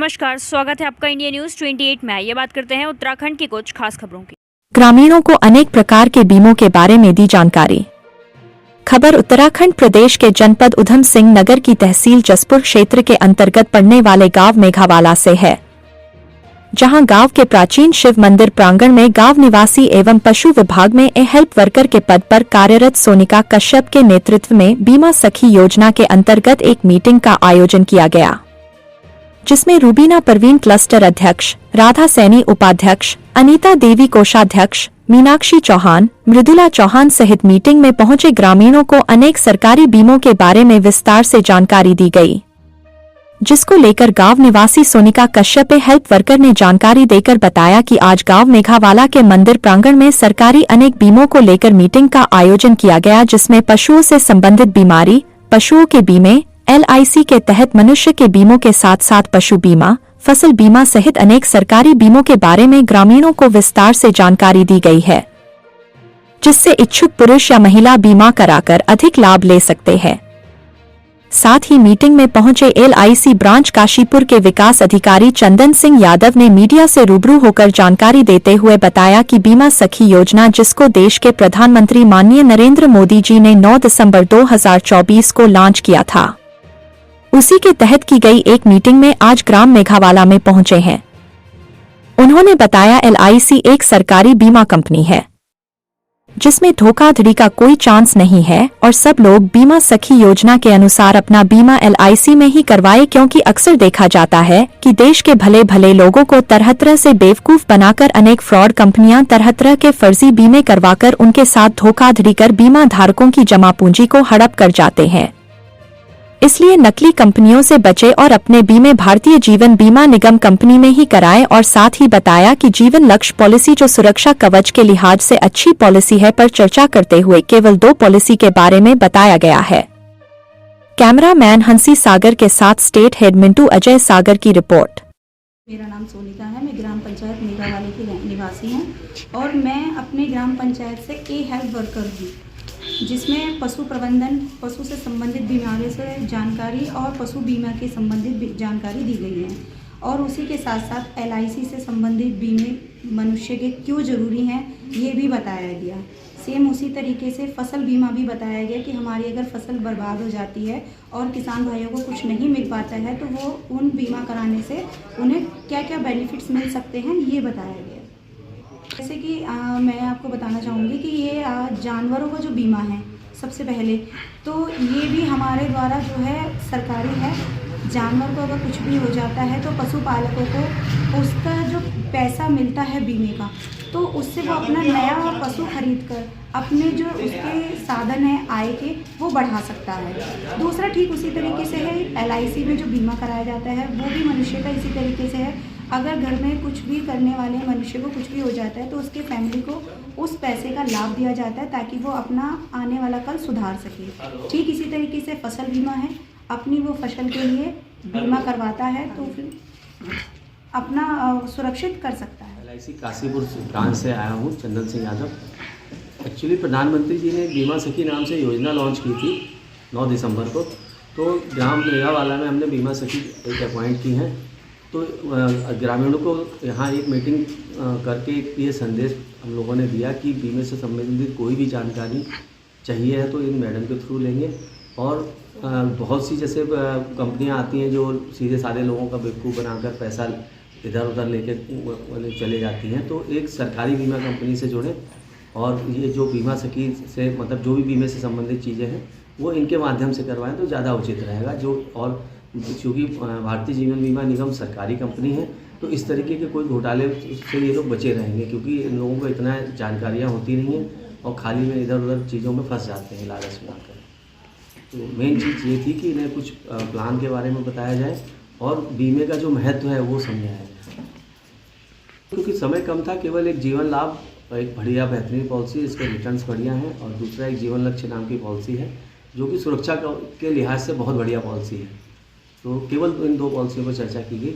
नमस्कार, स्वागत है आपका इंडिया न्यूज 28 में। ये बात करते हैं उत्तराखंड की कुछ खास खबरों की। ग्रामीणों को अनेक प्रकार के बीमों के बारे में दी जानकारी। खबर उत्तराखंड प्रदेश के जनपद उधम सिंह नगर की तहसील जसपुर क्षेत्र के अंतर्गत पड़ने वाले गांव मेघावाला से है, जहां गांव के प्राचीन शिव मंदिर प्रांगण में गांव निवासी एवं पशु विभाग में हेल्प वर्कर के पद पर कार्यरत सोनिका कश्यप के नेतृत्व में बीमा सखी योजना के अंतर्गत एक मीटिंग का आयोजन किया गया, जिसमें रूबीना परवीन क्लस्टर अध्यक्ष, राधा सैनी उपाध्यक्ष, अनीता देवी कोषाध्यक्ष, मीनाक्षी चौहान, मृदुला चौहान सहित मीटिंग में पहुंचे ग्रामीणों को अनेक सरकारी बीमों के बारे में विस्तार से जानकारी दी गई, जिसको लेकर गांव निवासी सोनिका कश्यप हेल्प वर्कर ने जानकारी देकर बताया कि आज गांव मेघावाला के मंदिर प्रांगण में सरकारी अनेक बीमों को लेकर मीटिंग का आयोजन किया गया, जिसमें पशुओं से संबंधित बीमारी, पशुओं के बीमे, LIC के तहत मनुष्य के बीमों के साथ साथ पशु बीमा, फसल बीमा सहित अनेक सरकारी बीमों के बारे में ग्रामीणों को विस्तार से जानकारी दी गई है, जिससे इच्छुक पुरुष या महिला बीमा कराकर अधिक लाभ ले सकते हैं। साथ ही मीटिंग में पहुंचे LIC ब्रांच काशीपुर के विकास अधिकारी चंदन सिंह यादव ने मीडिया से रूबरू होकर जानकारी देते हुए बताया कि बीमा सखी योजना, जिसको देश के प्रधानमंत्री माननीय नरेंद्र मोदी जी ने 9 दिसंबर 2024 को लॉन्च किया था, उसी के तहत की गई एक मीटिंग में आज ग्राम मेघावाला में पहुंचे हैं। उन्होंने बताया LIC एक सरकारी बीमा कंपनी है, जिसमें धोखाधड़ी का कोई चांस नहीं है और सब लोग बीमा सखी योजना के अनुसार अपना बीमा LIC में ही करवाए, क्योंकि अक्सर देखा जाता है कि देश के भले भले लोगों को तरह तरह से बेवकूफ बनाकर अनेक फ्रॉड कंपनियां तरह तरह के फर्जी बीमे करवाकर उनके साथ धोखाधड़ी कर बीमा धारकों की जमा पूंजी को हड़प कर जाते हैं। इसलिए नकली कंपनियों से बचे और अपने बीमे भारतीय जीवन बीमा निगम कंपनी में ही कराएं। और साथ ही बताया कि जीवन लक्ष्य पॉलिसी जो सुरक्षा कवच के लिहाज से अच्छी पॉलिसी है, पर चर्चा करते हुए केवल 2 पॉलिसी के बारे में बताया गया है। कैमरामैन हंसी सागर के साथ स्टेट हेड मिंटू अजय सागर की रिपोर्ट। मेरा नाम सोनिका है, मैं ग्राम पंचायत मेघावाला की निवासी हूँ और मैं अपने ग्राम पंचायत से हेल्प वर्कर हूँ, जिसमें पशु प्रबंधन, पशु से संबंधित बीमारियों से जानकारी और पशु बीमा के संबंधित जानकारी दी गई है। और उसी के साथ साथ LIC से संबंधित बीमे मनुष्य के क्यों ज़रूरी हैं ये भी बताया गया। सेम उसी तरीके से फसल बीमा भी बताया गया कि हमारी अगर फसल बर्बाद हो जाती है और किसान भाइयों को कुछ नहीं मिल पाता है तो वो उन बीमा कराने से उन्हें क्या क्या बेनिफिट्स मिल सकते हैं, ये बताया गया। जैसे कि मैं आपको बताना चाहूँगी कि ये जानवरों का जो बीमा है, सबसे पहले तो ये भी हमारे द्वारा जो है सरकारी है। जानवर को अगर कुछ भी हो जाता है तो पशुपालकों को उसका जो पैसा मिलता है बीमे का, तो उससे वो अपना नया पशु खरीद कर अपने जो उसके साधन है आय के, वो बढ़ा सकता है। दूसरा ठीक उसी तरीके से है, LIC में जो बीमा कराया जाता है वो भी मनुष्य का इसी तरीके से है। अगर घर में कुछ भी करने वाले मनुष्य को कुछ भी हो जाता है तो उसके फैमिली को उस पैसे का लाभ दिया जाता है, ताकि वो अपना आने वाला कल सुधार सके। ठीक इसी तरीके से फसल बीमा है, अपनी वो फसल के लिए बीमा करवाता है तो फिर अपना सुरक्षित कर सकता है। LIC काशीपुर ब्रांच से आया हूँ, चंदन सिंह यादव। एक्चुअली प्रधानमंत्री जी ने बीमा सखी नाम से योजना लॉन्च की थी 9 दिसंबर को, तो ग्राम मेघावाला में हमने बीमा सखी एक अपॉइंट की है। तो ग्रामीणों को यहाँ एक मीटिंग करके ये संदेश हम लोगों ने दिया कि बीमे से संबंधित कोई भी जानकारी चाहिए है तो इन मैडम के थ्रू लेंगे। और बहुत सी जैसे कंपनियाँ आती हैं जो सीधे साधे लोगों का बेवकूफ़ बनाकर पैसा इधर उधर लेके चले जाती हैं, तो एक सरकारी बीमा कंपनी से जुड़ें और ये जो बीमा सखी से मतलब जो भी बीमे से संबंधित चीज़ें हैं वो इनके माध्यम से करवाएं तो ज़्यादा उचित रहेगा। जो और क्योंकि भारतीय जीवन बीमा निगम सरकारी कंपनी है, तो इस तरीके के कोई घोटाले से ये लोग बचे रहेंगे, क्योंकि इन लोगों को इतना जानकारियाँ होती नहीं हैं और खाली में इधर उधर चीज़ों में फंस जाते हैं लालच में आकर। तो मेन चीज़ ये थी कि इन्हें कुछ प्लान के बारे में बताया जाए और बीमे का जो महत्व है वो समझाया जाए, क्योंकि समय कम था। केवल एक जीवन लाभ एक बढ़िया बेहतरीन पॉलिसी, इसके रिटर्न्स बढ़िया हैं, और दूसरा एक जीवन लक्ष्य नाम की पॉलिसी है जो कि सुरक्षा के लिहाज से बहुत बढ़िया पॉलिसी है। तो केवल इन 2 पॉलिसियों पर चर्चा की गई।